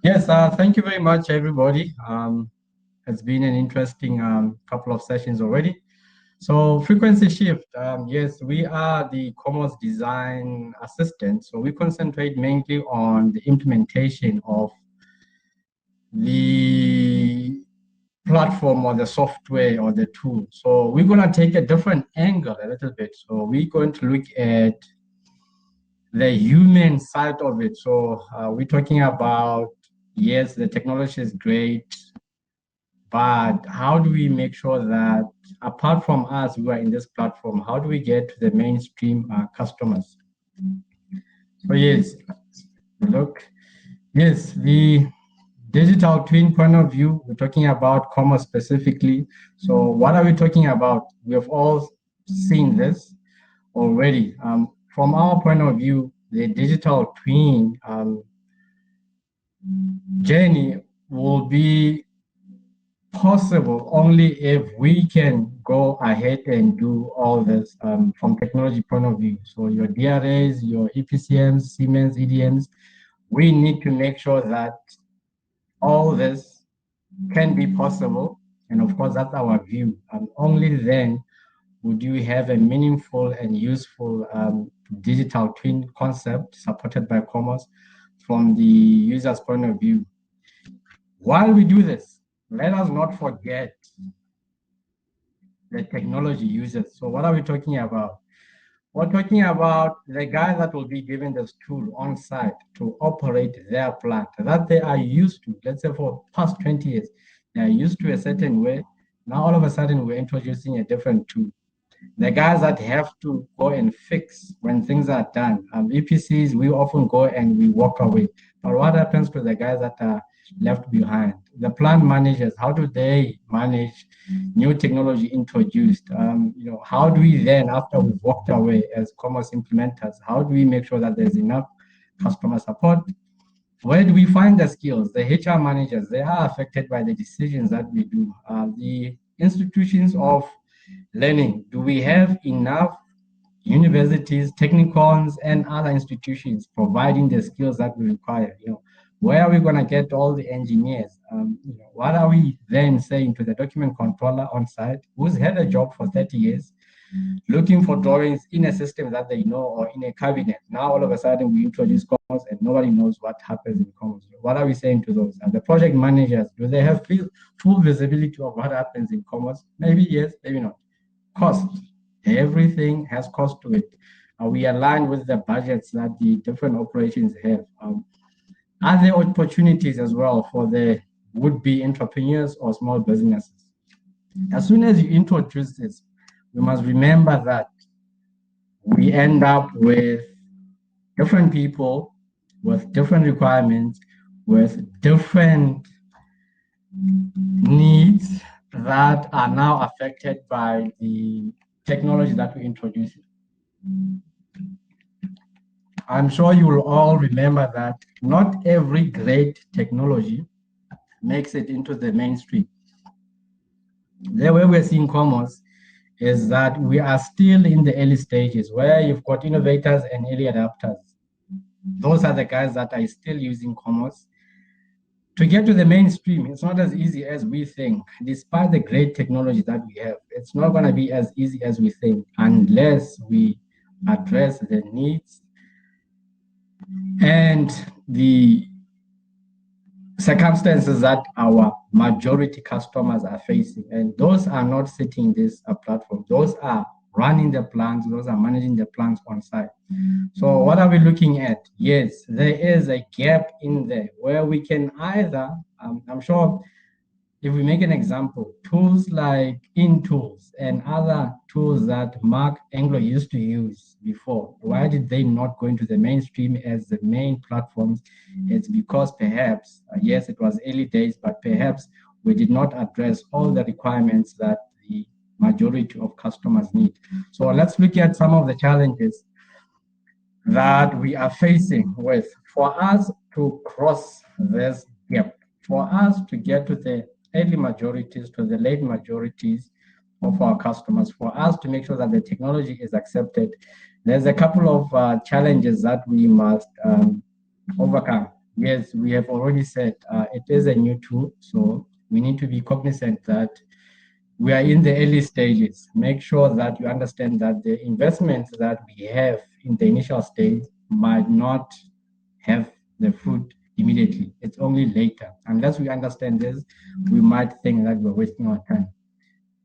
Yes, thank you very much, everybody. It's been an interesting couple of sessions already. So frequency shift, yes, we are the COMOS design assistant. So we concentrate mainly on the implementation of the platform or the software or the tool. So we're going to take a different angle a little bit. So we're going to look at the human side of it. So we're talking about, yes, the technology is great, but how do we make sure that apart from us who are in this platform, how do we get to the mainstream customers? So yes, look, yes, the digital twin point of view, we're talking about commerce specifically. So what are we talking about? We have all seen this already. From our point of view, the digital twin journey will be possible only if we can go ahead and do all this from technology point of view. So your DRAs, your EPCMs, Siemens, EDMs, we need to make sure that all this can be possible. And of course, that's our view. And only then would you have a meaningful and useful digital twin concept supported by COMOS from the user's point of view. While we do this, let us not forget the technology users. So what are we talking about? We're talking about the guys that will be given this tool on site to operate their plant that they are used to, let's say for past 20 years, they are used to a certain way. Now all of a sudden we're introducing a different tool. The guys that have to go and fix when things are done. EPCs, we often go and we walk away. But what happens to the guys that are left behind? The plant managers, how do they manage new technology introduced? How do we then, after we've walked away as commerce implementers, how do we make sure that there's enough customer support? Where do we find the skills? The HR managers, they are affected by the decisions that we do. The institutions of learning, do we have enough universities, technicons, and other institutions providing the skills that we require? Where are we going to get all the engineers? What are we then saying to the document controller on site who's had a job for 30 years, looking for drawings in a system that they know or in a cabinet? Now, all of a sudden, we introduce COMOS and nobody knows what happens in COMOS. What are we saying to those? And the project managers, do they have full visibility of what happens in COMOS? Maybe yes, maybe not. Cost. Everything has cost to it. We align with the budgets that the different operations have. Are there opportunities as well for the would-be entrepreneurs or small businesses? As soon as you introduce this, we must remember that we end up with different people with different requirements, with different needs that are now affected by the technology that we introduce. I'm sure you will all remember that not every great technology makes it into the mainstream. The way we're seeing COMOS is that we are still in the early stages where you've got innovators and early adapters. Those are the guys that are still using COMOS. To get to the mainstream, it's not as easy as we think. Despite the great technology that we have, it's not going to be as easy as we think unless we address the needs and the circumstances that our majority customers are facing. And those are not sitting this platform. Those are running the plants, those are managing the plants on site. So what are we looking at? Yes, there is a gap in there where we can either, I'm sure if we make an example, tools like InTools and other tools that Mark Anglo used to use before, why did they not go into the mainstream as the main platforms? It's because perhaps, yes, it was early days, but perhaps we did not address all the requirements that the majority of customers need. So let's look at some of the challenges that we are facing with for us to cross this gap, for us to get to the early majorities, to the late majorities of our customers, for us to make sure that the technology is accepted. There's a couple of challenges that we must overcome. Yes, we have already said it is a new tool, so we need to be cognizant that we are in the early stages. Make sure that you understand that the investments that we have in the initial stage might not have the fruit immediately. It's only later. Unless we understand this, we might think that we're wasting our time.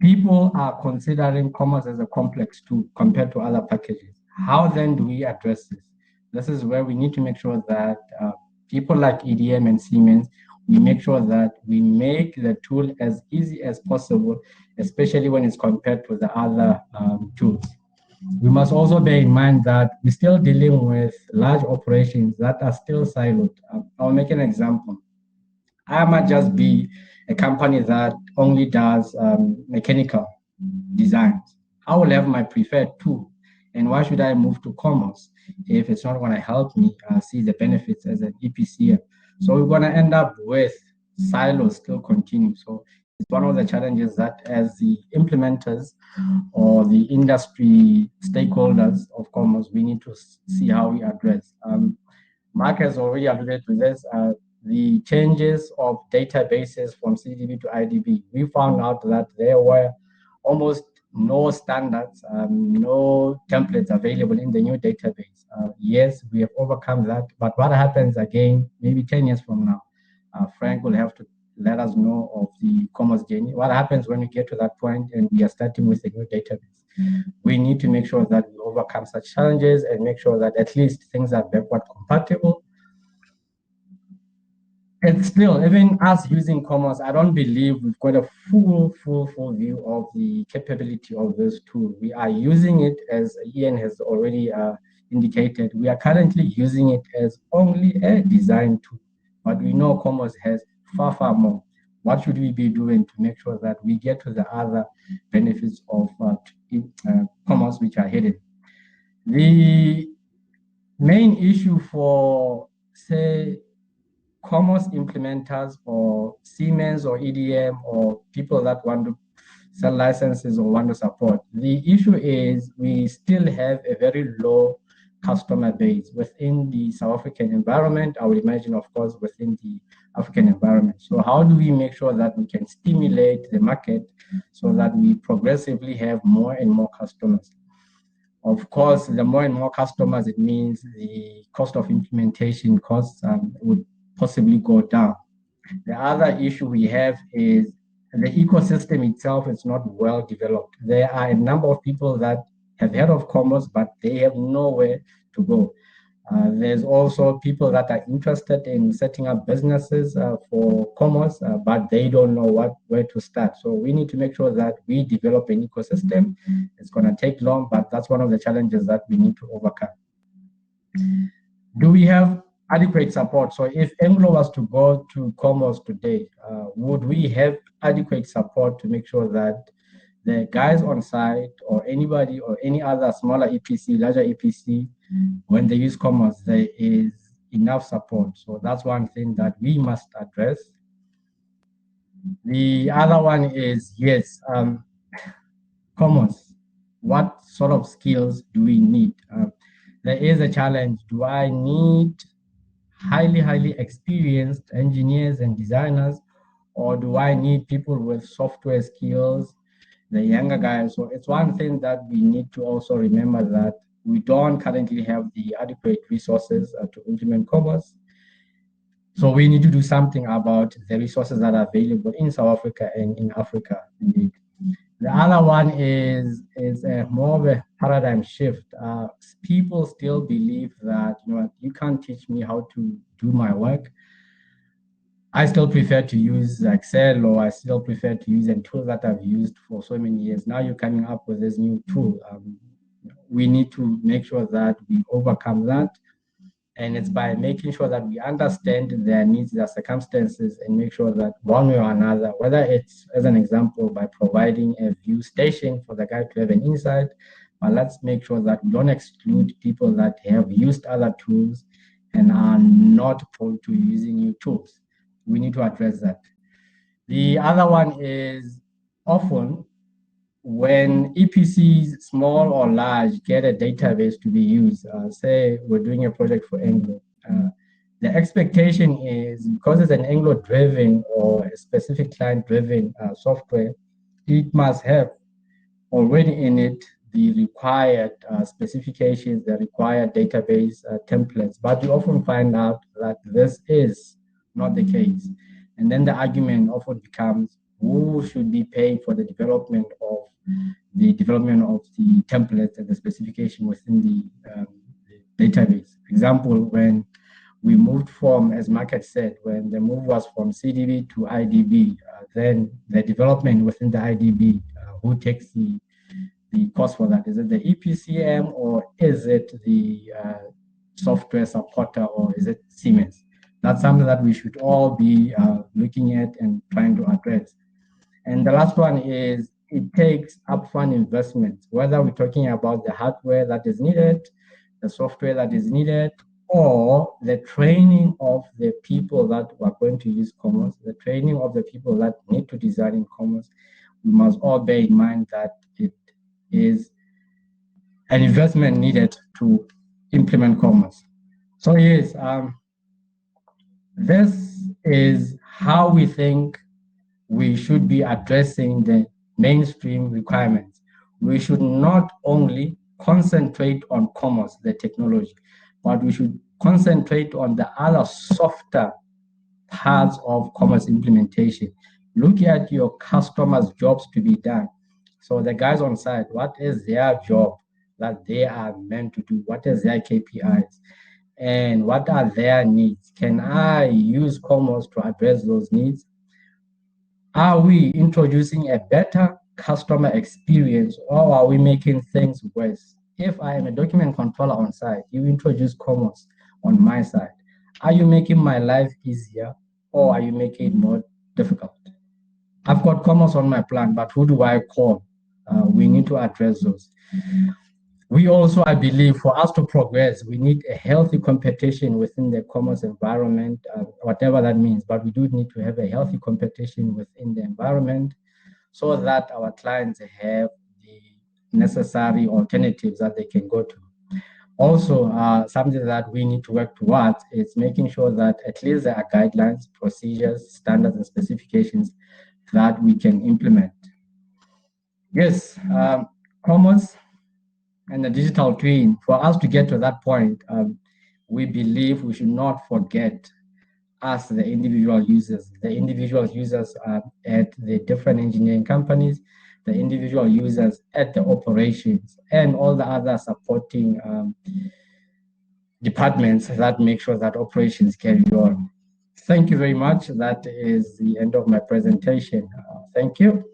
People are considering COMOS as a complex tool compared to other packages. How then do we address this? This is where we need to make sure that people like EDM and Siemens, we make sure that we make the tool as easy as possible, especially when it's compared to the other tools. We must also bear in mind that we're still dealing with large operations that are still siloed. I'll make an example. I might just be a company that only does mechanical designs. I will have my preferred tool. And why should I move to COMOS if it's not going to help me see the benefits as an EPC? So we're going to end up with silos still continue. So it's one of the challenges that as the implementers or the industry stakeholders of COMOS, we need to see how we address. Mark has already alluded to this. The changes of databases from CDB to IDB, we found out that there were almost no standards, no templates available in the new database. Yes, we have overcome that, but what happens again, maybe 10 years from now? Frank will have to let us know of the COMOS journey. What happens when we get to that point and we are starting with a new database? We need to make sure that we overcome such challenges and make sure that at least things are backward compatible. And still, even us using COMOS, I don't believe we've got a full view of the capability of this tool. We are using it, as Ian has already indicated, we are currently using it as only a design tool. But we know COMOS has far more. What should we be doing to make sure that we get to the other benefits of COMOS which are hidden? The main issue for, say, COMOS implementers or Siemens or EDM or people that want to sell licenses or want to support. The issue is we still have a very low customer base within the South African environment. I would imagine, of course, within the African environment. So how do we make sure that we can stimulate the market so that we progressively have more and more customers? Of course, the more and more customers, it means the cost of implementation costs would possibly go down. The other issue we have is the ecosystem itself is not well developed. There are a number of people that have heard of COMOS, but they have nowhere to go. There's also people that are interested in setting up businesses for COMOS, but they don't know where to start. So we need to make sure that we develop an ecosystem. It's going to take long, but that's one of the challenges that we need to overcome. Do we have adequate support? So if Anglo was to go to COMOS today, would we have adequate support to make sure that the guys on site or anybody or any other smaller EPC, larger EPC, when they use COMOS, there is enough support? So that's one thing that we must address. The other one is, yes, COMOS, what sort of skills do we need? There is a challenge. Do I need highly experienced engineers and designers, or do I need people with software skills, the younger guys? So it's one thing that we need to also remember, that we don't currently have the adequate resources to implement COMOS. So we need to do something about the resources that are available in South Africa and in Africa, indeed. The other one is more of a paradigm shift. People still believe that, you can't teach me how to do my work. I still prefer to use Excel, or I still prefer to use a tool that I've used for so many years. Now you're coming up with this new tool. We need to make sure that we overcome that. And it's by making sure that we understand their needs, their circumstances, and make sure that one way or another, whether it's, as an example, by providing a view station for the guy to have an insight, but let's make sure that we don't exclude people that have used other tools and are not prone to using new tools. We need to address that. The other one is, often when EPCs, small or large, get a database to be used, say we're doing a project for Anglo, The expectation is because it's an Anglo-driven or a specific client-driven software, it must have already in it the required specifications, the required database templates. But we often find out that this is not the case. And then the argument often becomes who should be paying for the development of the templates and the specification within the database. For example, when we moved from, as Market said, when the move was from CDB to IDB, then the development within the IDB, who takes the cost for that? Is it the EPCM or is it the software supporter or is it Siemens? That's something that we should all be looking at and trying to address. And the last one is it takes upfront investment, whether we're talking about the hardware that is needed, the software that is needed, or the training of the people that are going to use COMOS, the training of the people that need to design in COMOS. We must all bear in mind that it is an investment needed to implement COMOS. So yes, this is how we think we should be addressing the mainstream requirements. We should not only concentrate on COMOS, the technology, but we should concentrate on the other softer parts of COMOS implementation. Look at your customers' jobs to be done. So the guys on site, what is their job that they are meant to do? What is their KPIs? And what are their needs? Can I use COMOS to address those needs? Are we introducing a better customer experience or are we making things worse? If I am a document controller on site, you introduce COMOS on my side. Are you making my life easier or are you making it more difficult? I've got COMOS on my plan, but who do I call? We need to address those. We also, I believe, for us to progress, we need a healthy competition within the COMOS environment, whatever that means, but we do need to have a healthy competition within the environment so that our clients have the necessary alternatives that they can go to. Also, something that we need to work towards is making sure that at least there are guidelines, procedures, standards, and specifications that we can implement. Yes, COMOS and the digital twin, for us to get to that point, we believe we should not forget us, the individual users. The individual users at the different engineering companies, the individual users at the operations, and all the other supporting departments that make sure that operations carry on. Thank you very much. That is the end of my presentation. Thank you.